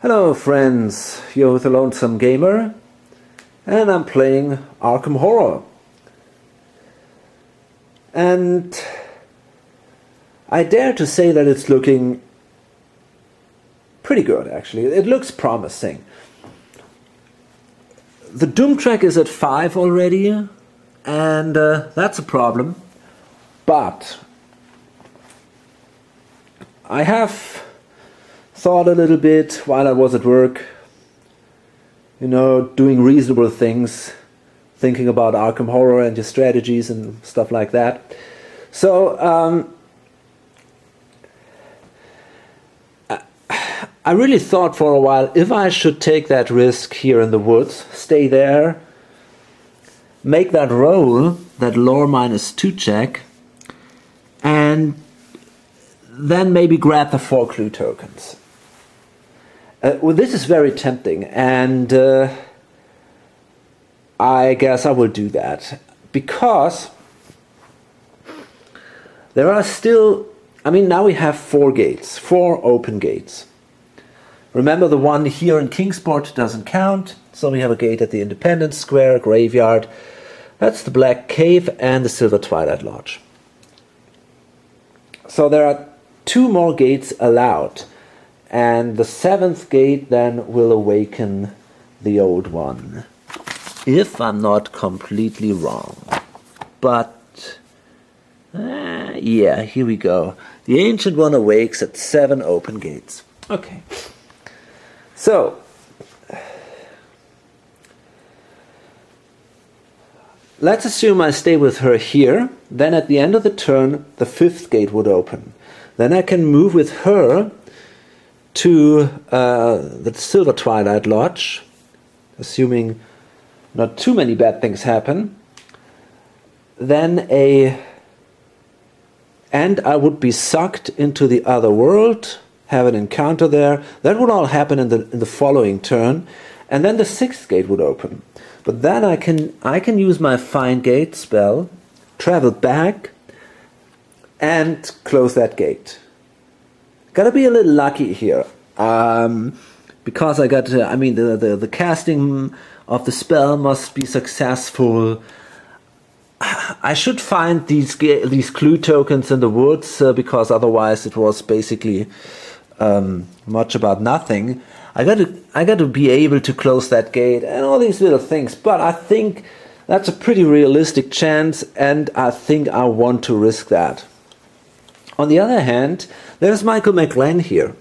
Hello friends, you're with the Lonesome Gamer and I'm playing Arkham Horror. And I dare to say that it's looking pretty good actually. It looks promising. The Doom track is at 5 already and that's a problem. But I have thought a little bit while I was at work, you know, doing reasonable things, thinking about Arkham Horror and your strategies and stuff like that. So I really thought for a while if I should take that risk here in the woods, stay there, make that roll, that lore -2 check, and then maybe grab the 4 clue tokens. Well, this is very tempting, and I guess I will do that, because there are still, I mean, now we have 4 gates, 4 open gates. Remember, the one here in Kingsport doesn't count, so we have a gate at the Independence Square, Graveyard, that's the Black Cave, and the Silver Twilight Lodge. So there are 2 more gates allowed. And the 7th gate then will awaken the old one, if I'm not completely wrong. But, yeah, here we go. The ancient one awakes at 7 open gates. Okay. So, let's assume I stay with her here. Then at the end of the turn, the 5th gate would open. Then I can move with her to the Silver Twilight Lodge, assuming not too many bad things happen. Then and I would be sucked into the other world, have an encounter there. That would all happen in the following turn, and then the 6th gate would open. But then I can use my Find Gate spell, travel back, and close that gate. Gotta be a little lucky here, because I got, I mean, the casting of the spell must be successful. I should find these clue tokens in the woods, because otherwise it was basically much about nothing. I got to be able to close that gate and all these little things. But I think that's a pretty realistic chance, and I think I want to risk that. On the other hand, there's Michael McGlenn here,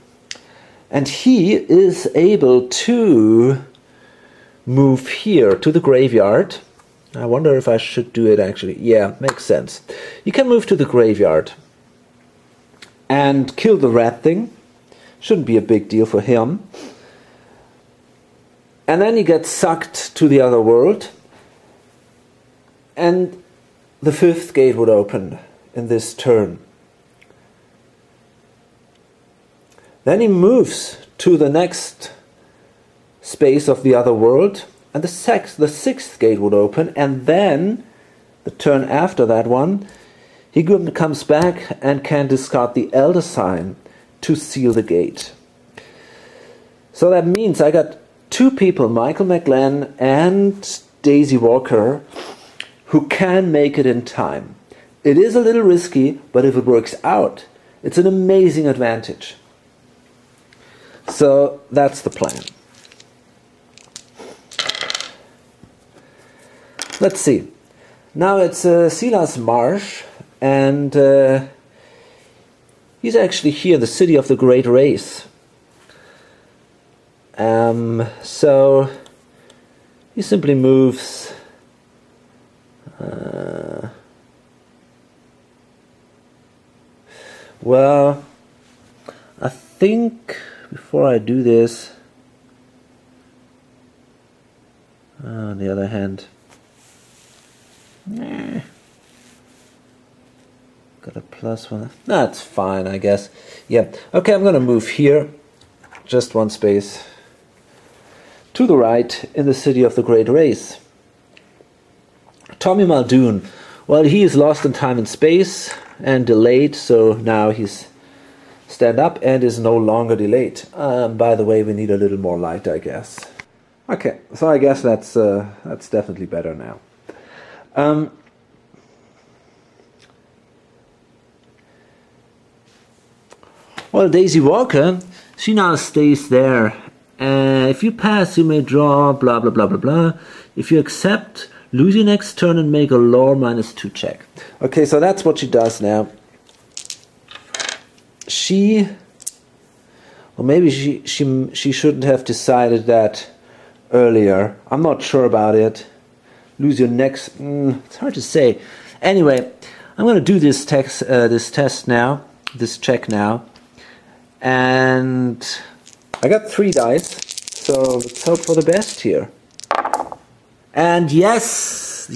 and he is able to move here to the graveyard. I wonder if I should do it actually. Yeah, makes sense. You can move to the graveyard and kill the rat thing. Shouldn't be a big deal for him. And then he gets sucked to the other world, and the 5th gate would open in this turn. Then he moves to the next space of the other world, and the 6th gate would open, and then, the turn after that one, he comes back and can discard the Elder Sign to seal the gate. So that means I got 2 people, Michael McGlenn and Daisy Walker, who can make it in time. It is a little risky, but if it works out, it's an amazing advantage. So that's the plan. Let's see. Now it's Silas Marsh, and he's actually here, the city of the Great Race. So he simply moves. Well, I think before I do this, on the other hand, got a +1. That's fine, I guess. Yeah. Okay, I'm gonna move here, just 1 space to the right in the city of the Great Race. Tommy Muldoon. Well, he is lost in time and space and delayed, so now he's stand up and is no longer delayed. By the way, we need a little more light, I guess. Okay, so I guess that's definitely better now. Well, Daisy Walker, she now stays there. If you pass, you may draw, blah, blah, blah, blah, blah. If you accept, lose your next turn and make a lore -2 check. Okay, so that's what she does now. Well, maybe she shouldn't have decided that earlier. I'm not sure about it. Lose your next... it's hard to say. Anyway, I'm going to do this test now, this check now. And I got 3 dice, so let's hope for the best here. And yes,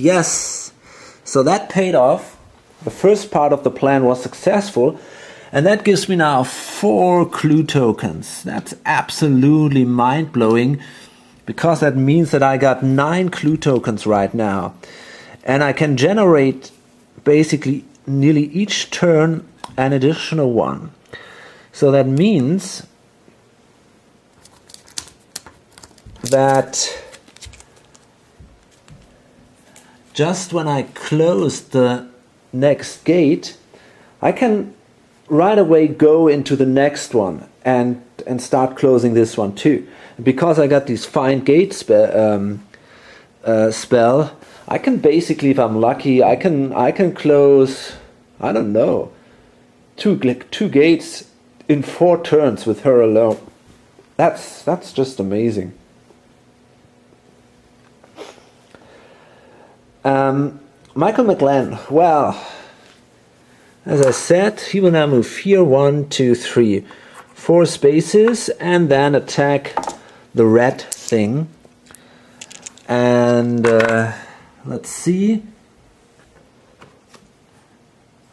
so that paid off. The first part of the plan was successful, and that gives me now 4 clue tokens. That's absolutely mind-blowing, because that means that I got 9 clue tokens right now. And I can generate basically nearly each turn an additional one. So that means that just when I close the next gate, I can right away go into the next one and start closing this one too. Because I got this find gate spell, I can basically, if I'm lucky, I can close, I don't know, two gates in 4 turns with her alone. That's just amazing. Michael McLennan, well, as I said, he will now move here 1, 2, 3, 4 spaces and then attack the red thing. And let's see.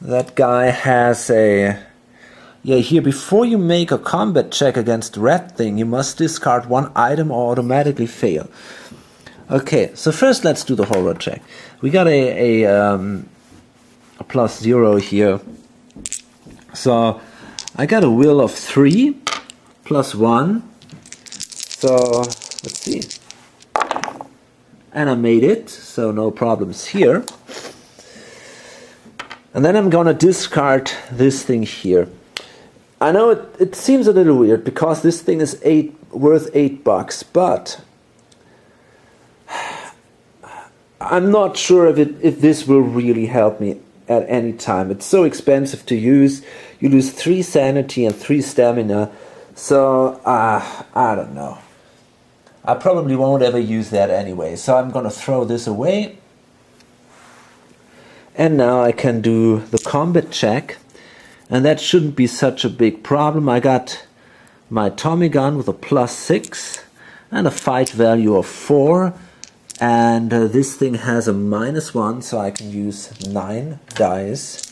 That guy has a... Yeah, here, before you make a combat check against the red thing, you must discard 1 item or automatically fail. Okay, so first let's do the horror check. We got a +0 here. So I got a will of 3 +1. So let's see. And I made it, so no problems here. And then I'm gonna discard this thing here. I know it seems a little weird because this thing is worth $8, but I'm not sure if this will really help me at any time. It's so expensive to use. You lose 3 sanity and 3 stamina, so I don't know. I probably won't ever use that anyway, so I'm gonna throw this away. And now I can do the combat check. And that shouldn't be such a big problem. I got my Tommy gun with a +6 and a fight value of 4. And this thing has a -1, so I can use 9 dice.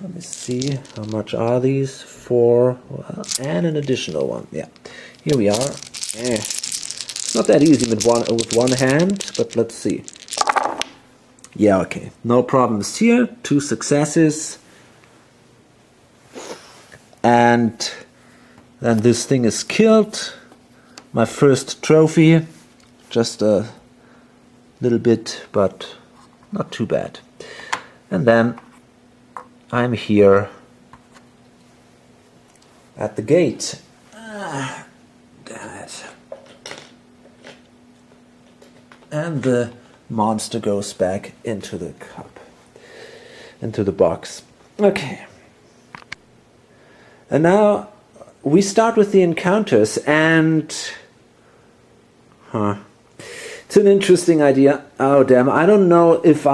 Let me see, how much are these? 4, well, and an additional one. Yeah, here we are. It's not that easy with one hand, but let's see. Yeah, okay, no problems here. 2 successes. And then this thing is killed. My first trophy. Just a little bit, but not too bad. And then I'm here at the gate. Damn it. And the monster goes back into the cup, into the box. Okay. And now we start with the encounters, and it's an interesting idea. Oh damn, I don't know if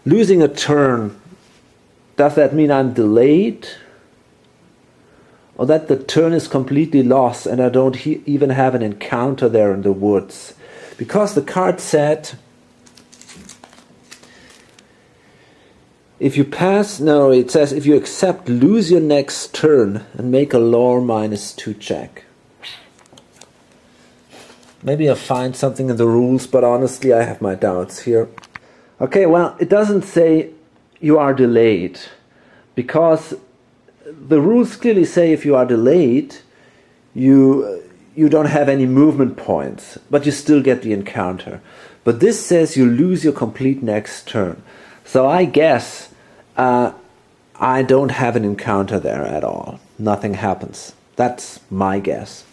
losing a turn, does that mean I'm delayed? Or that the turn is completely lost and I don't even have an encounter there in the woods? Because the card said, if you pass, no, it says if you accept, lose your next turn and make a lore -2 check. Maybe I'll find something in the rules, but honestly I have my doubts here. Okay, well, it doesn't say you are delayed, because the rules clearly say if you are delayed, you don't have any movement points, but you still get the encounter. But this says you lose your complete next turn. So I guess I don't have an encounter there at all. Nothing happens. That's my guess.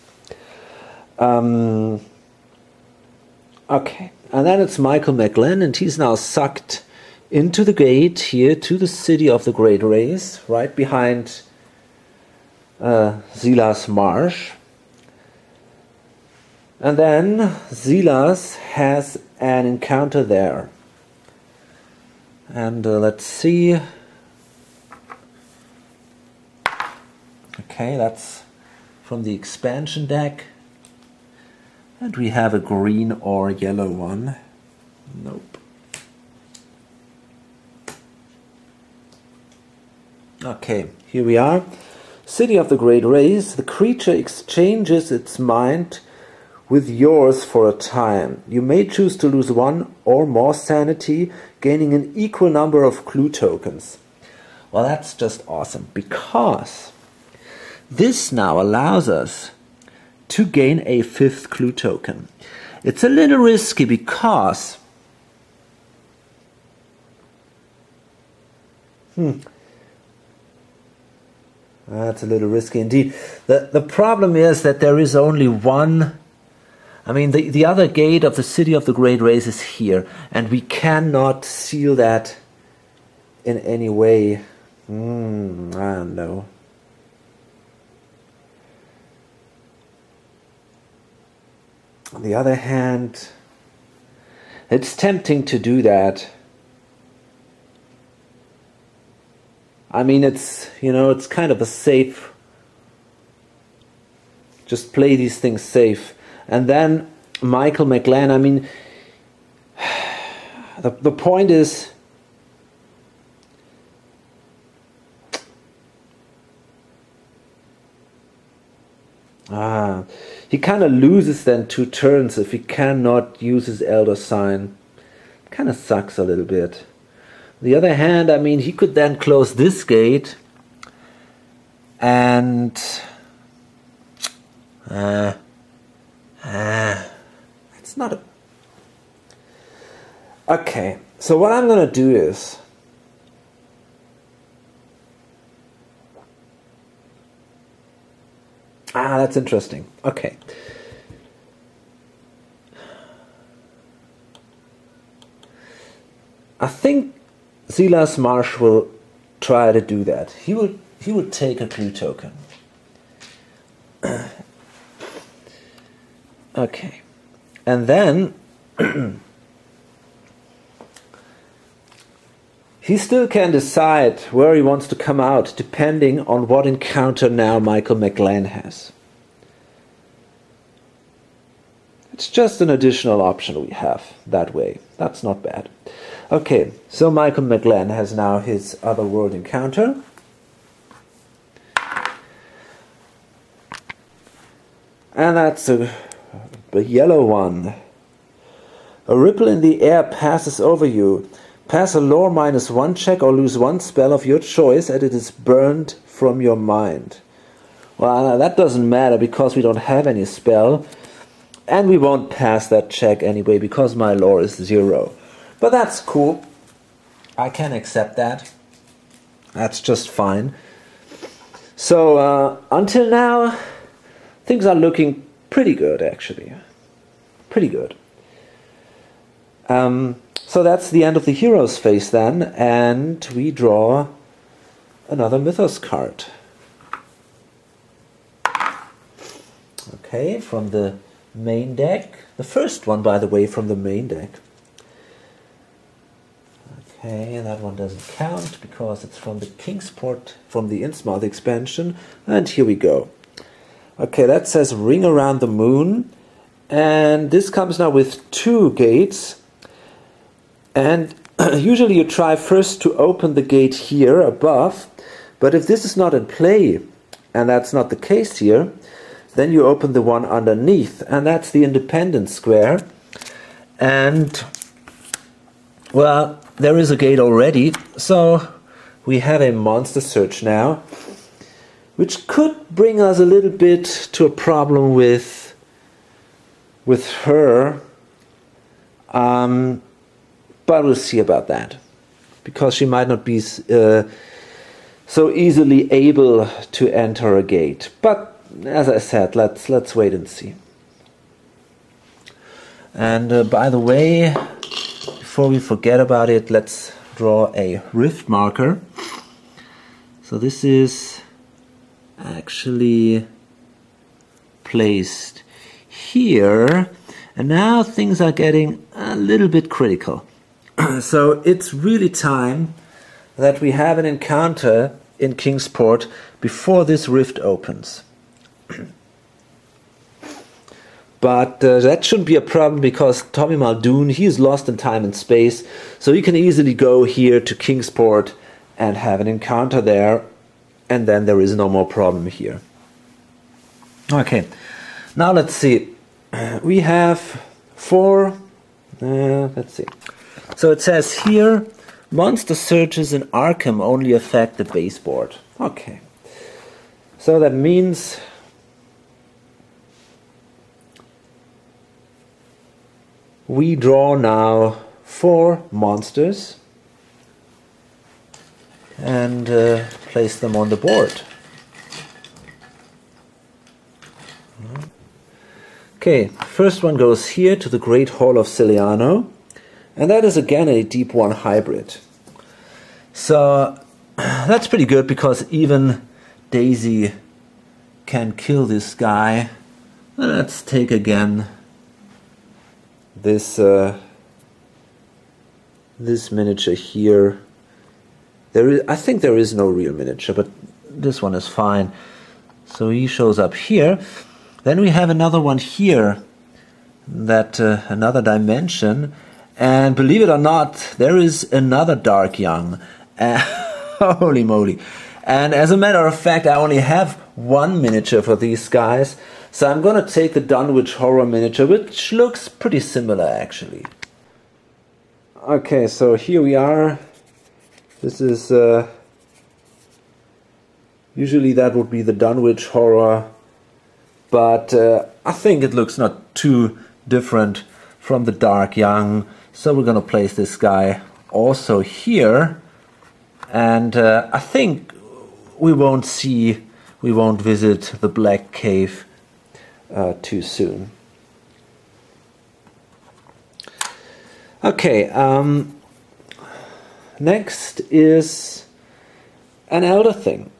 Okay, and then it's Michael McGlenn, and he's now sucked into the gate here to the city of the Great Race, right behind Silas Marsh. And then Silas has an encounter there. And let's see. Okay, that's from the expansion deck. And we have a green or yellow one. Nope. Okay, here we are. City of the Great Race. The creature exchanges its mind with yours for a time. You may choose to lose one or more sanity, gaining an equal number of clue tokens. Well, that's just awesome, because this now allows us to gain a 5th clue token. It's a little risky because that's a little risky indeed. The problem is that there is only one. I mean, the other gate of the City of the Great Race is here, and we cannot seal that in any way. I don't know. On the other hand, it's tempting to do that. I mean, it's kind of a safe. Just play these things safe. And then Michael McGlenn, I mean, the point is, he kind of loses then 2 turns if he cannot use his Elder Sign. Kind of sucks a little bit. On the other hand, I mean, he could then close this gate and it's not a... Okay, so what I'm gonna do is that's interesting. Okay. I think Silas Marsh will try to do that. He will take a clue token. Okay. And then he still can decide where he wants to come out depending on what encounter now Michael McGlenn has. It's just an additional option we have that way. That's not bad. Okay, so Michael McGlenn has now his Otherworld encounter. And that's a yellow one. A ripple in the air passes over you. Pass a lore -1 check or lose 1 spell of your choice and it is burned from your mind. Well, that doesn't matter because we don't have any spell. And we won't pass that check anyway because my lore is 0. But that's cool. I can accept that. That's just fine. So until now, things are looking pretty good actually. Pretty good. So that's the end of the Heroes phase then, and we draw another Mythos card. Okay, from the main deck. The first one, by the way, from the main deck. Okay, that one doesn't count because it's from the Kingsport, from the Innsmouth expansion. And here we go. Okay, that says Ring Around the Moon. And this comes now with 2 gates. And usually you try first to open the gate here above. But if this is not in play, and that's not the case here, then you open the one underneath. And that's the Independence Square. And, well, there is a gate already. So we have a monster search now. which could bring us a little bit to a problem with her, but we'll see about that, because she might not be so easily able to enter a gate. But as I said, let's wait and see. And by the way, before we forget about it, let's draw a rift marker. So this is actually placed here, and now things are getting a little bit critical. So it's really time that we have an encounter in Kingsport before this rift opens. But that shouldn't be a problem, because Tommy Muldoon, he is lost in time and space, so he can easily go here to Kingsport and have an encounter there, and then there is no more problem here. Okay, now let's see. We have 4, let's see. So it says here, monster searches in Arkham only affect the baseboard. Okay, so that means we draw now 4 monsters and place them on the board. Okay, first one goes here to the Great Hall of Ciliano, and that is again a Deep 1 hybrid. So that's pretty good, because even Daisy can kill this guy. Let's take again this this miniature here. I think there is no real miniature, but this one is fine. So he shows up here. Then we have another one here, that another dimension, and believe it or not, there is another Dark Young. Holy moly! And as a matter of fact, I only have 1 miniature for these guys, so I'm gonna take the Dunwich Horror miniature, which looks pretty similar actually. Okay, so here we are. This is usually that would be the Dunwich Horror, but I think it looks not too different from the Dark Young, so we're gonna place this guy also here, and I think we won't visit the Black Cave too soon. Okay, next is an Elder Thing,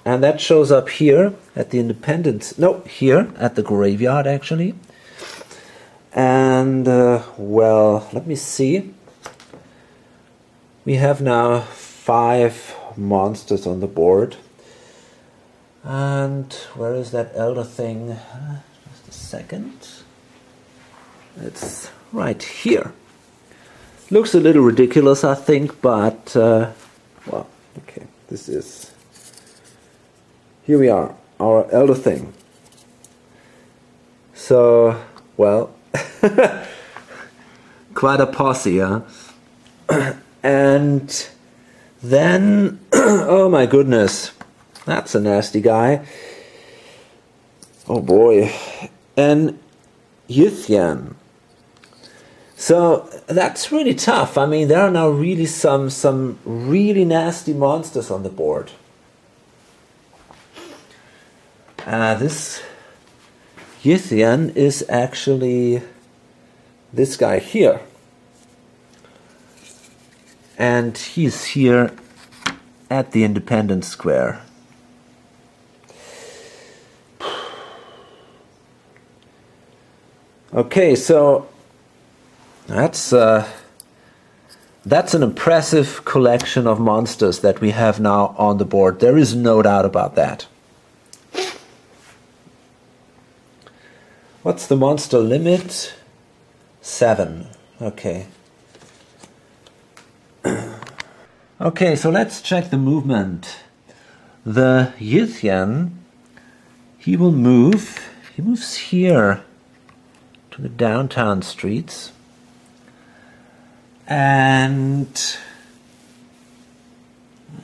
and that shows up here at the Independence, no, here at the graveyard actually. And well, let me see, we have now 5 monsters on the board, and where is that Elder Thing? Just a second. It's right here. Looks a little ridiculous, I think, but well, okay, this is, here we are, our Elder Thing. So, well, quite a posse, huh? And then, oh my goodness, that's a nasty guy. Oh boy, an Yithian. So that's really tough. I mean, there are now really some really nasty monsters on the board. This Yithian is actually this guy here. And he's here at the Independence Square. Okay, so that's an impressive collection of monsters that we have now on the board. There is no doubt about that. What's the monster limit? 7. Okay. Okay, so let's check the movement. The Yithian, he will move. He moves here to the downtown streets. And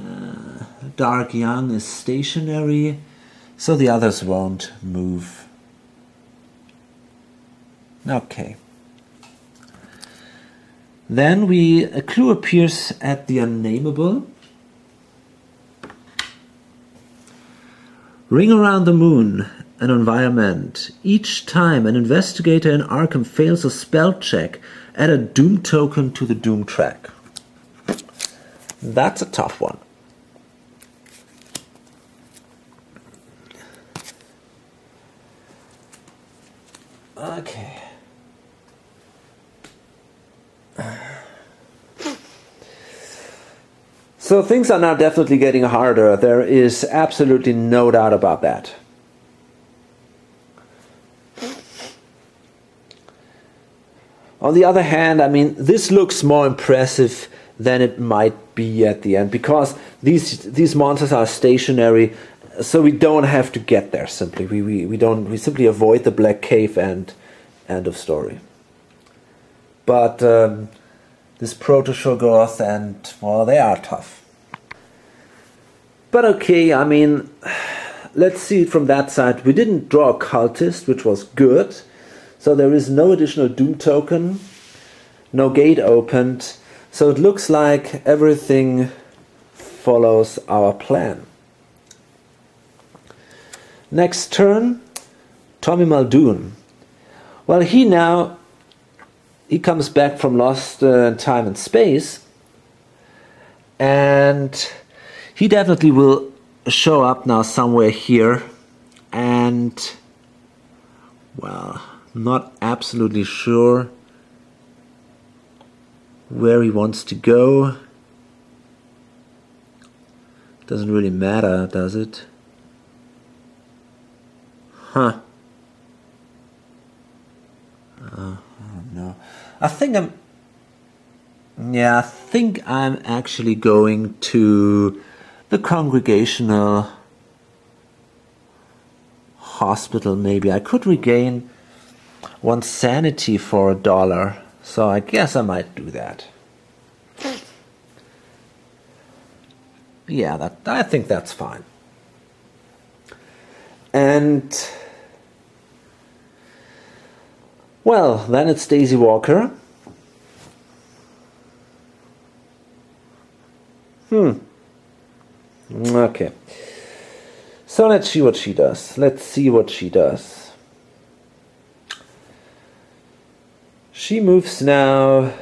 let Dark Young is stationary, so the others won't move. Okay. Then a clue appears at the unnameable. Ring around the moon, an environment. Each time an investigator in Arkham fails a spell check, add a doom token to the doom track. That's a tough one. Okay. So things are now definitely getting harder. There is absolutely no doubt about that. On the other hand, I mean, this looks more impressive than it might be at the end, because these monsters are stationary, so we don't have to get there simply. We simply avoid the black cave and end of story. But this Proto-Shoggoth and, well, they are tough. But okay, I mean, let's see it from that side. We didn't draw a cultist, which was good. So there is no additional doom token, no gate opened. So it looks like everything follows our plan. Next turn, Tommy Muldoon. Well, he comes back from Lost in Time and Space, and he definitely will show up now somewhere here, and, well, not absolutely sure where he wants to go. Doesn't really matter, does it? Huh. I don't know. I think I'm actually going to the Congregational Hospital, maybe. I could regain 1 sanity for $1, so I guess I might do that. Yeah, I think that's fine. And, well, then it's Daisy Walker. Okay. So let's see what she does. She moves now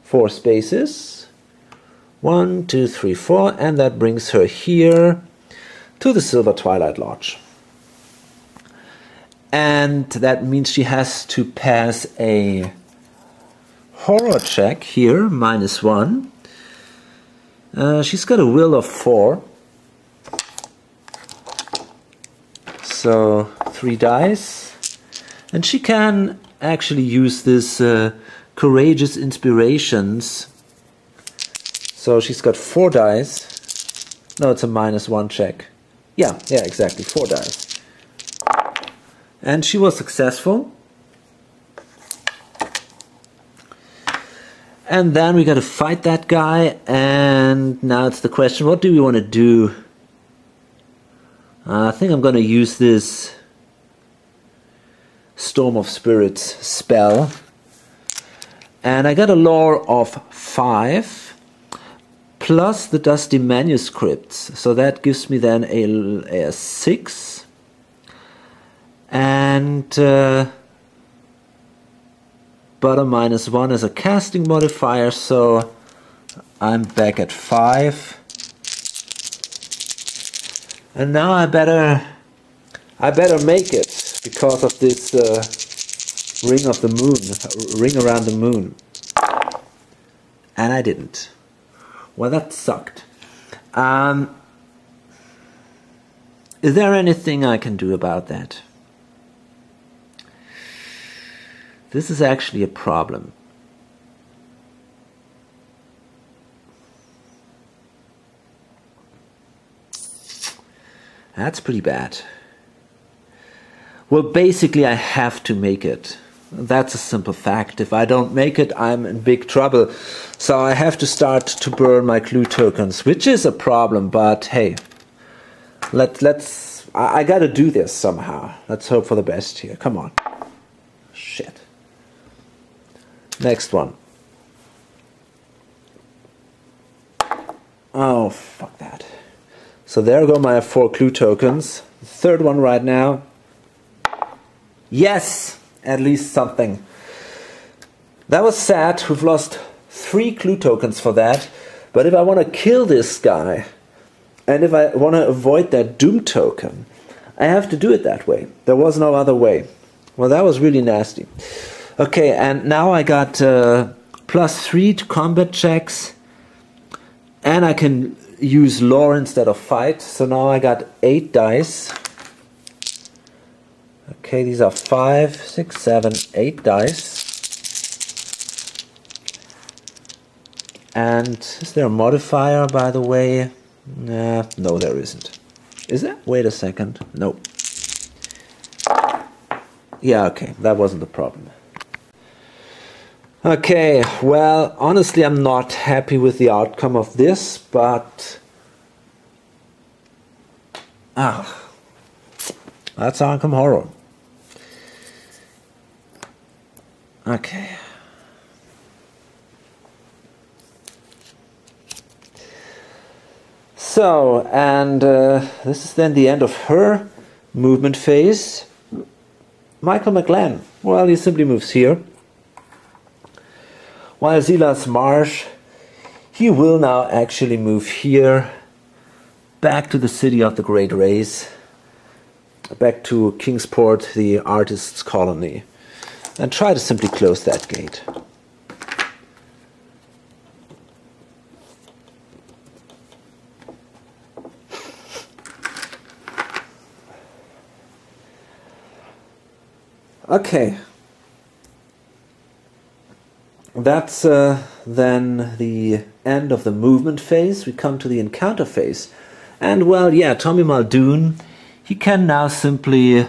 4 spaces. 1, 2, 3, 4, and that brings her here to the Silver Twilight Lodge. And that means she has to pass a horror check here, -1. She's got a will of 4. So 3 dice. And she can actually use this Courageous Inspirations. So she's got 4 dice. No, it's a -1 check. Yeah, exactly, 4 dice. And she was successful. And then we got to fight that guy, and now it's the question, what do we want to do? I think I'm going to use this Storm of Spirits spell. And I got a lore of 5, plus the Dusty Manuscripts. So that gives me then a 6. And but a -1 is a casting modifier, so I'm back at 5. And now I better make it because of this ring of the moon, ring around the moon. And I didn't. Well, that sucked. Is there anything I can do about that? This is actually a problem. That's pretty bad. Well, basically I have to make it. That's a simple fact. If I don't make it, I'm in big trouble. So I have to start to burn my clue tokens, which is a problem, but hey, I gotta do this somehow. Let's hope for the best here. Come on. Shit. Next one. Oh, fuck that. So there go my 4 clue tokens. The third one right now. Yes! At least something. That was sad. We've lost 3 clue tokens for that. But if I want to kill this guy, and if I want to avoid that doom token, I have to do it that way. There was no other way. Well, that was really nasty. Okay, and now I got +3 to combat checks. And I can use lore instead of fight. So now I got 8 dice. Okay, these are 5, 6, 7, 8 dice. And is there a modifier, by the way? No, there isn't. Is there? Wait a second. No. Yeah, okay, that wasn't the problem. Okay, well, honestly, I'm not happy with the outcome of this, but that's Arkham Horror. Okay. So, and this is then the end of her movement phase. Michael McLean, well, he simply moves here. While Silas Marsh, he will now actually move here, back to the city of the Great Race, back to Kingsport, the artist's colony, and try to simply close that gate. Okay. That's then the end of the movement phase. We come to the encounter phase. And well, yeah, Tommy Muldoon, he can now simply...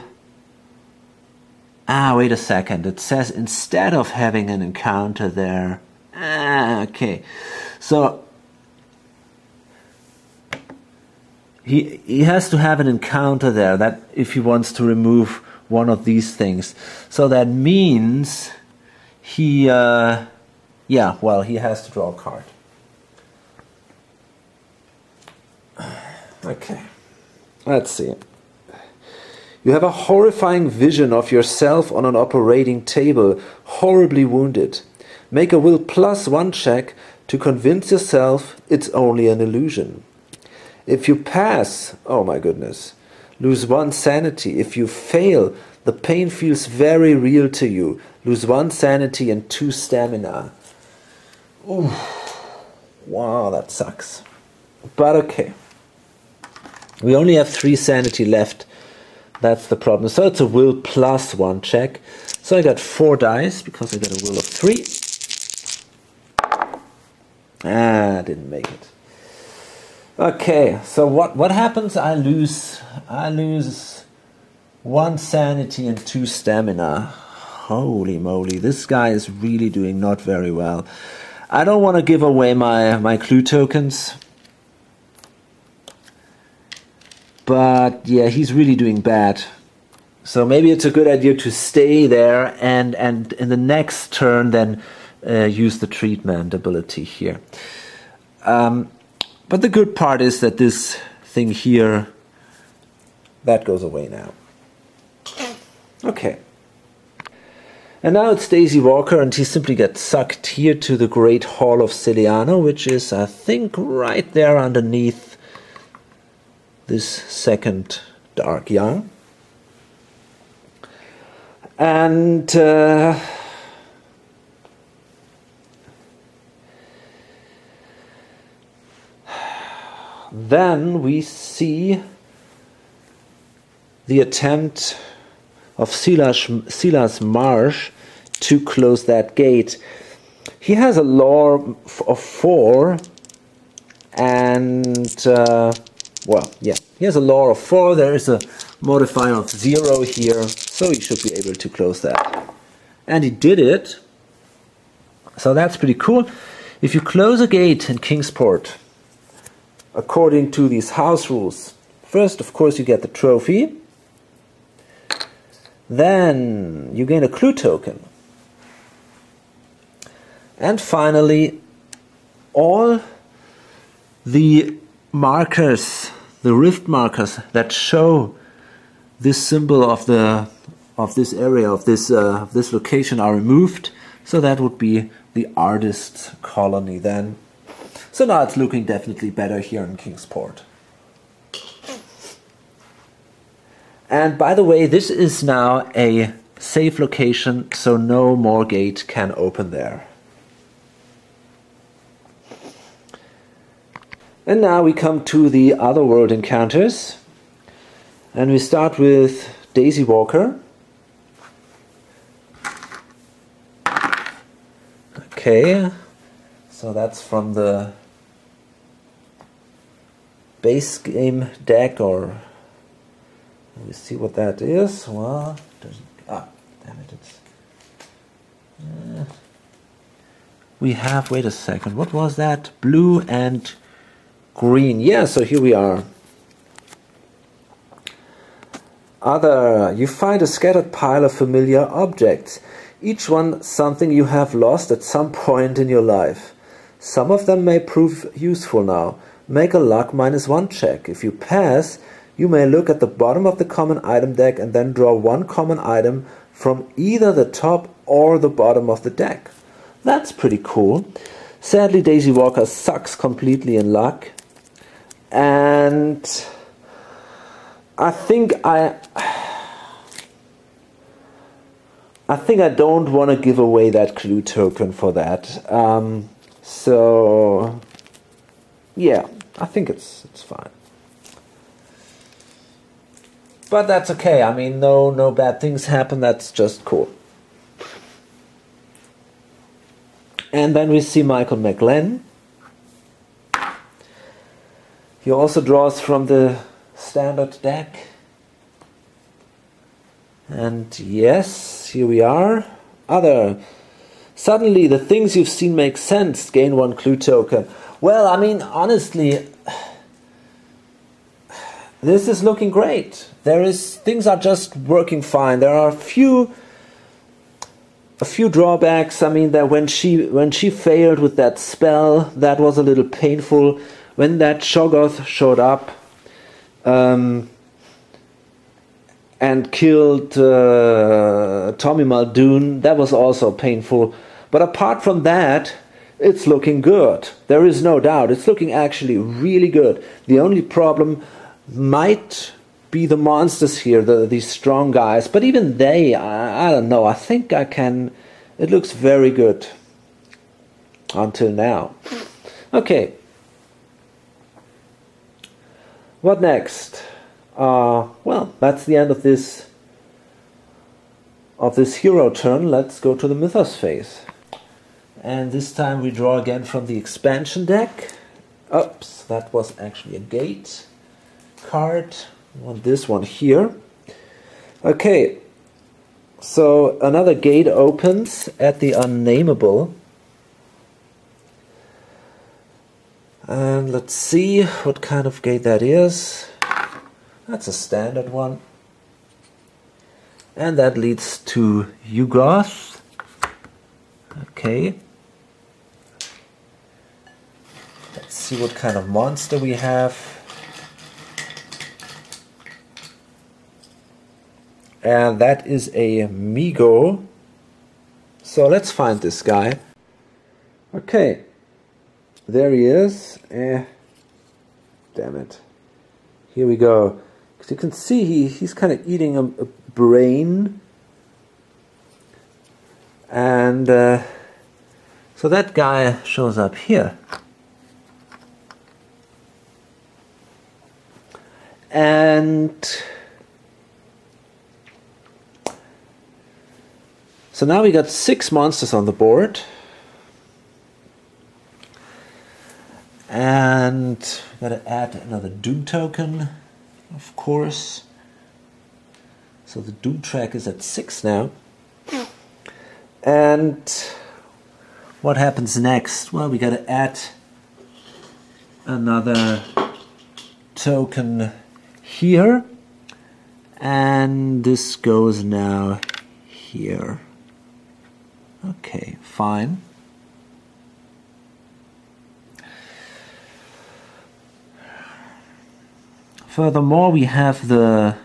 wait a second. It says instead of having an encounter there... okay. So, he has to have an encounter there, that if he wants to remove one of these things. So that means he... yeah, well, he has to draw a card. Okay, let's see. You have a horrifying vision of yourself on an operating table, horribly wounded. Make a will +1 check to convince yourself it's only an illusion. If you pass, oh my goodness, lose 1 sanity. If you fail, the pain feels very real to you. Lose 1 sanity and 2 stamina. Ooh. Wow, that sucks. But okay. We only have 3 sanity left. That's the problem. So it's a will +1 check. So I got 4 dice because I got a will of 3. I didn't make it. Okay, so what happens? I lose 1 sanity and 2 stamina. Holy moly, this guy is really doing not very well. I don't want to give away my clue tokens. But yeah, he's really doing bad. So maybe it's a good idea to stay there and in the next turn then use the treatment ability here. But the good part is that this thing here, that goes away now. Okay. And now it's Daisy Walker, and he simply gets sucked here to the Great Hall of Ciliano, which is, I think, right there underneath this second Dark Young. And then we see the attempt of Silas Marsh to close that gate. He has a lore of 4, and well, yeah, he has a lore of 4. There is a modifier of 0 here, so he should be able to close that. And he did it. So that's pretty cool. If you close a gate in Kingsport, according to these house rules, first, of course, you get the trophy. Then you gain a clue token. And finally, all the markers, the rift markers that show this symbol of this area, of this location, are removed. So that would be the artist's colony then. So now it's looking definitely better here in Kingsport. And by the way, this is now a safe location, so no more gate can open there. And now we come to the other world encounters. And we start with Daisy Walker. Okay, so that's from the base game deck, or let me see what that is. Well, damn it, it's we have, wait a second, what was that? Blue and green. Yeah, so here we are. You find a scattered pile of familiar objects, each one something you have lost at some point in your life. Some of them may prove useful now. Make a luck -1 check. If you pass, you may look at the bottom of the common item deck and then draw one common item from either the top or the bottom of the deck. That's pretty cool. Sadly, Daisy Walker sucks completely in luck. And I think I don't want to give away that clue token for that. So yeah, I think it's fine. But that's okay. I mean, no bad things happen. That's just cool. And then we see Michael McGlenn. He also draws from the standard deck. And yes, here we are. Suddenly the things you've seen make sense. Gain 1 clue token. Well, I mean, honestly, this is looking great. Things are just working fine. There are a few drawbacks. I mean, that when she failed with that spell, that was a little painful. When that Shoggoth showed up and killed Tommy Muldoon, that was also painful. But apart from that, it's looking good. There is no doubt. It's looking actually really good. The only problem might be the monsters here, these strong guys. But even they, I don't know. I think I can. It looks very good until now. Okay. What next? Well, that's the end of this hero turn. Let's go to the Mythos phase. And this time we draw again from the expansion deck. Oops, that was actually a gate card. I want this one here. Okay, so another gate opens at the Unnameable. And let's see what kind of gate that is. That's a standard one. And that leads to Yugoth. Okay. Let's see what kind of monster we have. And that is a Migo. So let's find this guy. Okay. There he is. Damn it. Here we go. As you can see, he's kind of eating a brain. And so that guy shows up here. And so now we got 6 monsters on the board. And we gotta add another Doom token, of course. So the Doom track is at 6 now. And what happens next? Well, we gotta add another token here, and this goes now here. Okay, fine. Furthermore, we have the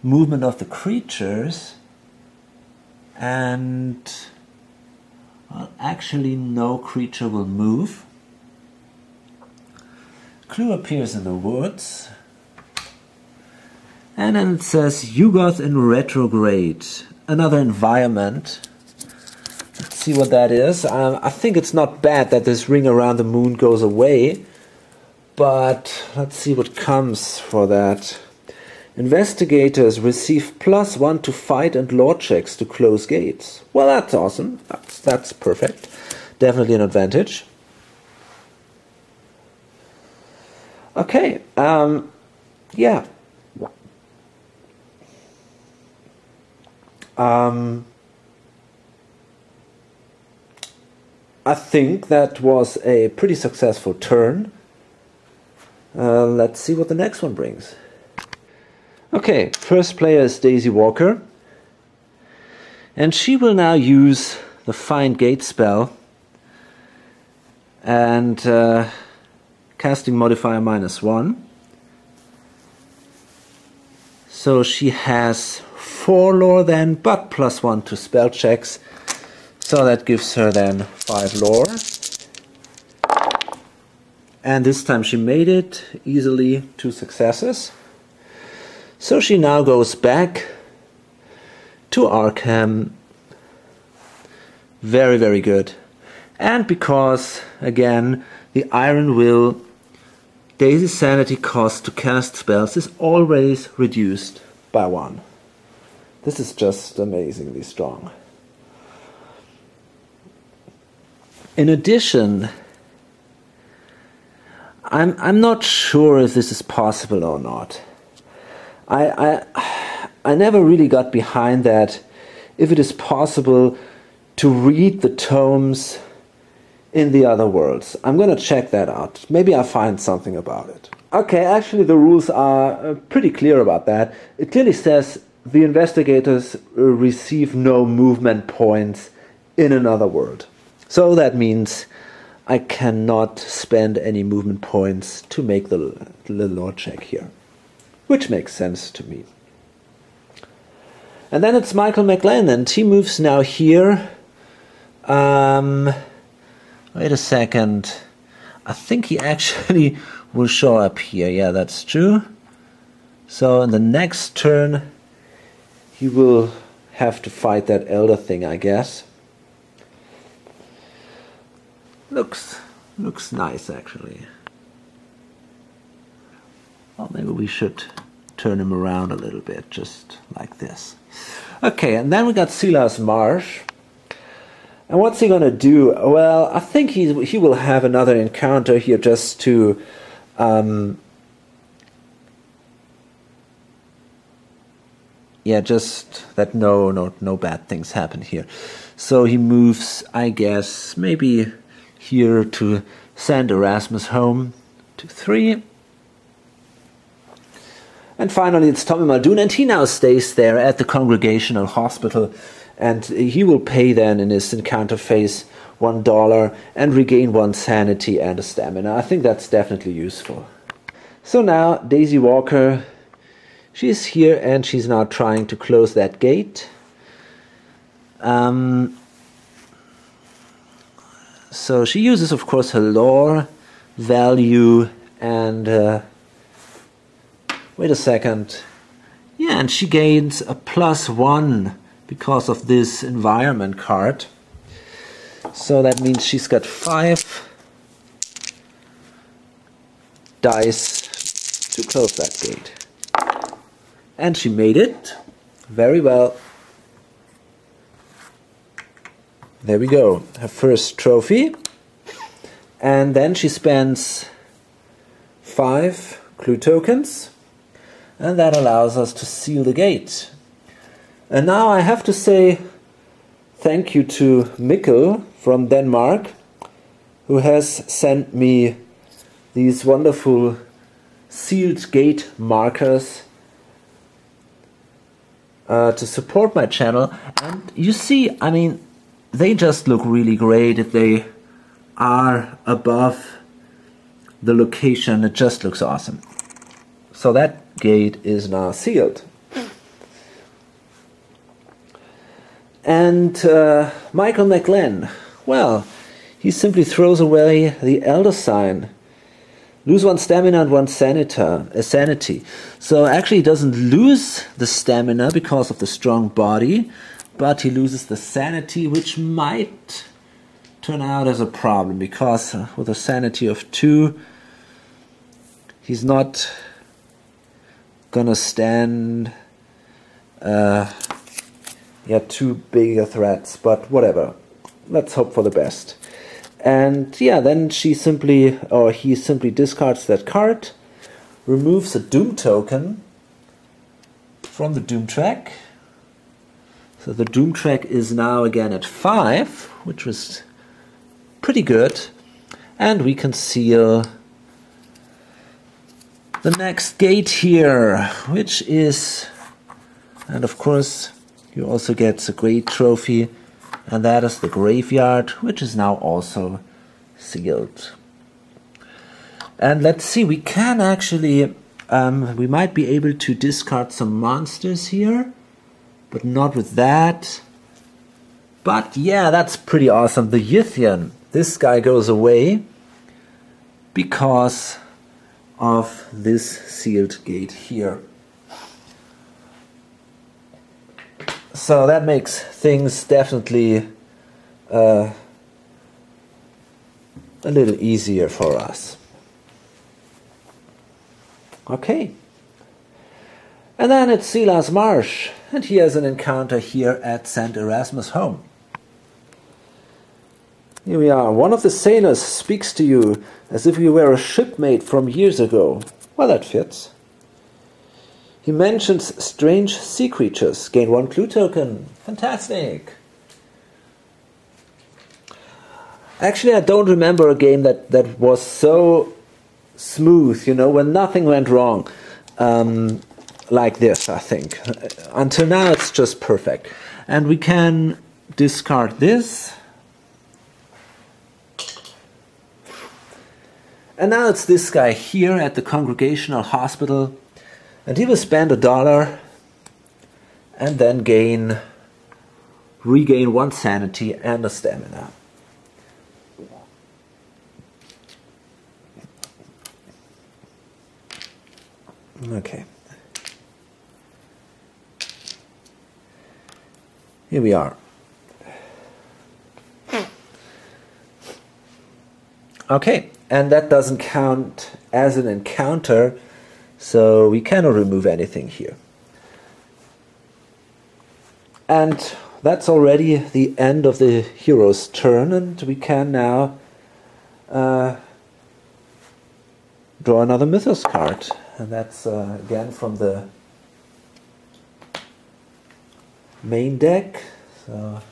movement of the creatures, and well, actually no creature will move. Clue appears in the woods, and then it says Yugoth in retrograde, another environment. Let's see what that is. I think it's not bad that this ring around the moon goes away, but let's see what comes for that. Investigators receive +1 to fight and law checks to close gates. Well, that's awesome. That's perfect. Definitely an advantage. Okay, yeah. I think that was a pretty successful turn. Let's see what the next one brings. Okay, first player is Daisy Walker, and she will now use the Find Gate spell and casting modifier -1. So she has 4 lore then, but +1 to spell checks, so that gives her then 5 lore. And this time she made it easily, 2 successes. So she now goes back to Arkham. Very, very good. And because, again, the Iron Will, Daisy's sanity cost to cast spells is always reduced by 1. This is just amazingly strong. In addition, I'm not sure if this is possible or not. I never really got behind that, if it is possible to read the tomes in the other worlds. I'm going to check that out. Maybe I'll find something about it. Okay, actually the rules are pretty clear about that. It clearly says the investigators receive no movement points in another world. So that means I cannot spend any movement points to make the lore check here, which makes sense to me. And then it's Michael McLean, and he moves now here. Wait a second. I think he actually will show up here. Yeah, that's true. So in the next turn, he will have to fight that elder thing, I guess. Looks nice, actually. Well, maybe we should turn him around a little bit, just like this. Okay, and then we got Silas Marsh. And what's he gonna do? Well, I think he will have another encounter here just to yeah, just that no bad things happen here. So he moves, I guess, maybe here to send Erasmus home to 3. And finally it's Tommy Muldoon, and he now stays there at the Congregational Hospital, and he will pay then in his encounter phase $1 and regain 1 sanity and a stamina. I think that's definitely useful. So now Daisy Walker, she's here and she's now trying to close that gate. So she uses, of course, her lore value and wait a second. Yeah, and she gains a +1 because of this environment card. So that means she's got 5 dice to close that gate. And she made it. Very well. There we go. Her first trophy. And then she spends 5 clue tokens. And that allows us to seal the gate. And now I have to say, thank you to Mikkel from Denmark, who has sent me these wonderful sealed gate markers to support my channel. And you see, I mean, they just look really great if they are above the location. It just looks awesome. So that gate is now sealed. And Michael McGlenn, well, he simply throws away the elder sign. Lose 1 stamina and 1 sanity. So actually he doesn't lose the stamina because of the strong body, but he loses the sanity, which might turn out as a problem, because with a sanity of 2, he's not gonna stand too big a threats, but whatever. Let's hope for the best. And yeah, then he simply discards that card, removes a Doom token from the Doom track. So the Doom track is now again at 5, which was pretty good. And we can seal the next gate here, which is, and of course, you also get a great trophy, and that is the graveyard, which is now also sealed. And let's see, we can actually, we might be able to discard some monsters here, but not with that. But yeah, that's pretty awesome. The Yithian, this guy goes away because of this sealed gate here. So that makes things definitely a little easier for us. Okay. And then it's Silas Marsh, and he has an encounter here at St. Erasmus' home. Here we are. One of the sailors speaks to you as if you were a shipmate from years ago. Well, that fits. He mentions strange sea creatures. Gain 1 clue token. Fantastic. Actually, I don't remember a game that was so smooth, you know, when nothing went wrong. Like this, I think. Until now, it's just perfect. And we can discard this. And now it's this guy here at the Congregational Hospital. And he will spend $1 and then regain 1 sanity and a stamina. Okay. Here we are. Okay, and that doesn't count as an encounter, so we cannot remove anything here. And that's already the end of the hero's turn, and we can now draw another Mythos card. And that's again from the main deck. So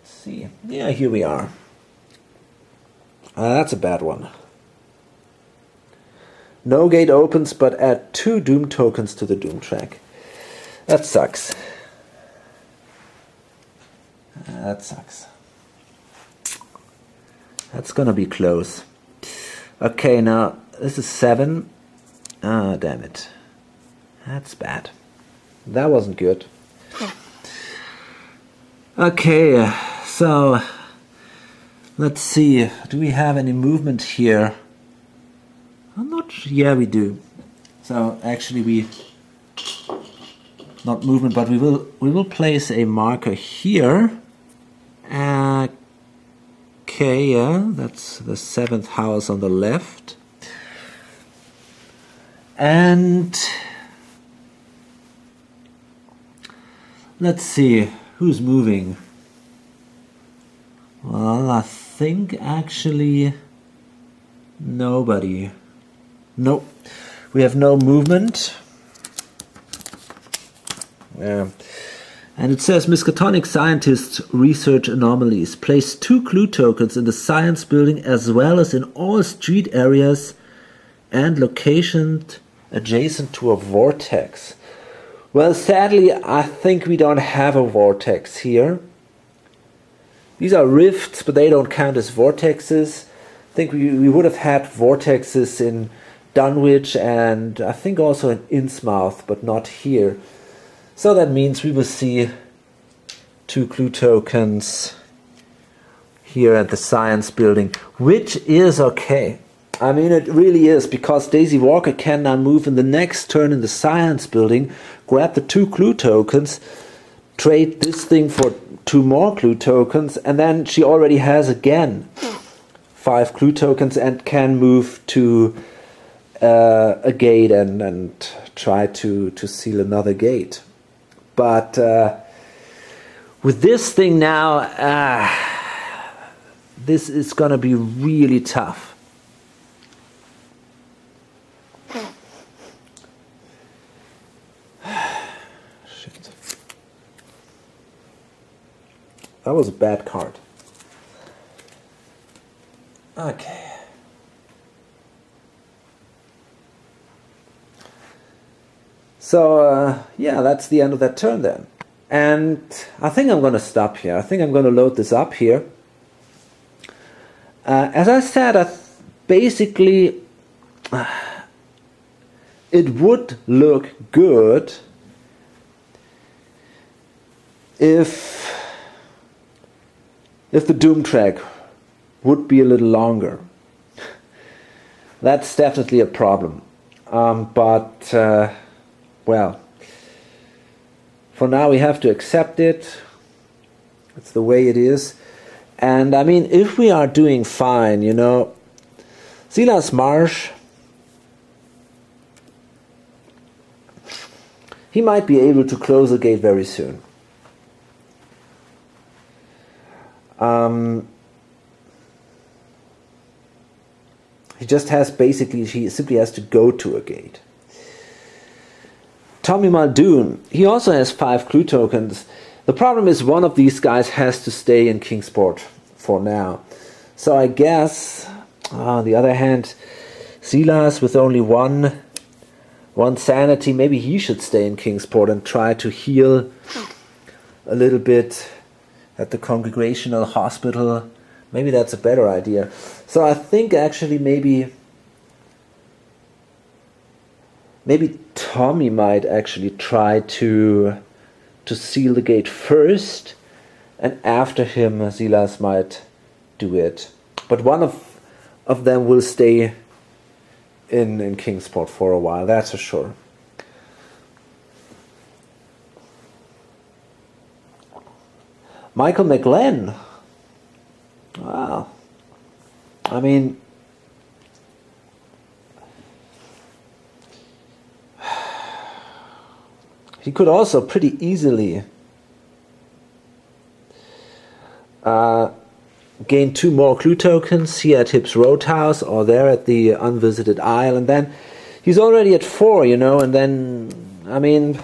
let's see. Yeah, here we are. That's a bad one. No gate opens, but add 2 Doom tokens to the Doom track. That sucks. That sucks. That's gonna be close. Okay, now this is 7. Ah, damn it. That's bad. That wasn't good. Okay, so let's see. Do we have any movement here? I'm not. Yeah, we do. So actually, we not movement, but we will place a marker here. Okay, yeah, that's the 7th house on the left. And let's see, who's moving? Well, I think actually nobody. Nope, we have no movement. Yeah. And it says Miskatonic scientists research anomalies. Place 2 clue tokens in the science building as well as in all street areas and locations adjacent to a vortex. Well, sadly, I think we don't have a vortex here. These are rifts, but they don't count as vortexes. I think we would have had vortexes in Dunwich and I think also in Innsmouth, but not here. So that means we will see 2 clue tokens here at the science building, which is okay. I mean, it really is, because Daisy Walker can now move in the next turn in the science building, grab the 2 clue tokens, trade this thing for 2 more clue tokens, and then she already has again 5 clue tokens and can move to a gate and try to seal another gate. But with this thing now, this is going to be really tough. Shit. That was a bad card. Okay. So, yeah, that's the end of that turn then. And I think I'm going to stop here. I think I'm going to load this up here. As I said, basically, it would look good if the Doom track would be a little longer. That's definitely a problem. Well, for now we have to accept it. It's the way it is. And I mean, if we are doing fine, you know, Silas Marsh, he might be able to close the gate very soon. He just has he simply has to go to a gate. Tommy Muldoon, he also has 5 clue tokens. The problem is one of these guys has to stay in Kingsport for now. So I guess, on the other hand, Silas with only one sanity, maybe he should stay in Kingsport and try to heal a little bit at the Congregational Hospital. Maybe that's a better idea. So I think actually maybe Tommy might actually try to seal the gate first, and after him Silas might do it. But one of them will stay in Kingsport for a while, that's for sure. Michael McGlenn. Wow. I mean, he could also pretty easily gain 2 more clue tokens here at Hibbs Roadhouse or there at the Unvisited Isle, and then he's already at 4, you know, and then, I mean,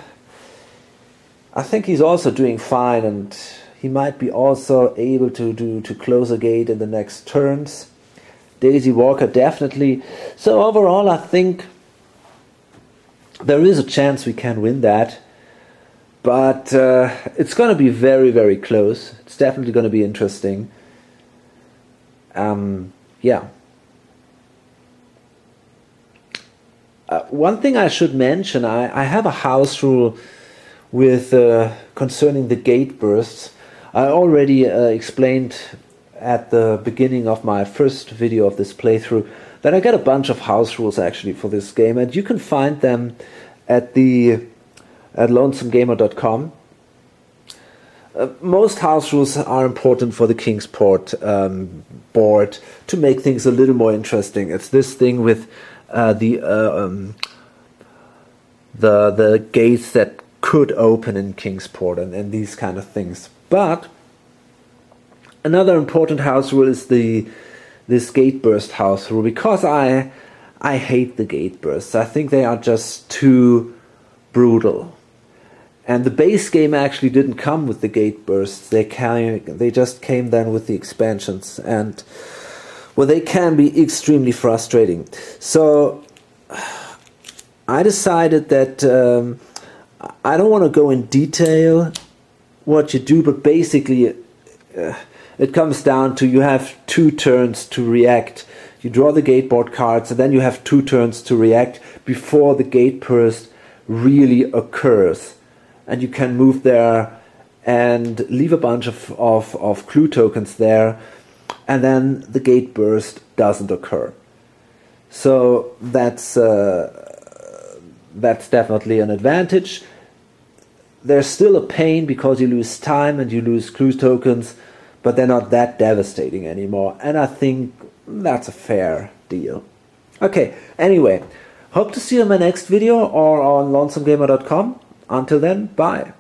I think he's also doing fine, and he might be also able to close a gate in the next turns. Daisy Walker definitely. So overall I think there is a chance we can win that. But it's going to be very, very close. It's definitely going to be interesting. Yeah. One thing I should mention, I have a house rule with concerning the gate bursts. I already explained at the beginning of my first video of this playthrough that I got a bunch of house rules actually for this game, and you can find them at lonesomegamer.com. Most house rules are important for the Kingsport board to make things a little more interesting. It's this thing with the gates that could open in Kingsport and these kind of things. But another important house rule is this gate burst house rule, because I hate the gate bursts. I think they are just too brutal. And the base game actually didn't come with the gate bursts. They just came then with the expansions, and well, they can be extremely frustrating. So I decided that I don't want to go in detail what you do, but basically it comes down to you have 2 turns to react. You draw the gate board cards, and then you have 2 turns to react before the gate burst really occurs. And you can move there and leave a bunch of clue tokens there, and then the gate burst doesn't occur. So that's definitely an advantage. There's still a pain because you lose time and you lose clue tokens, but they're not that devastating anymore, and I think that's a fair deal. Okay, anyway, hope to see you in my next video or on lonesomegamer.com. Until then, bye.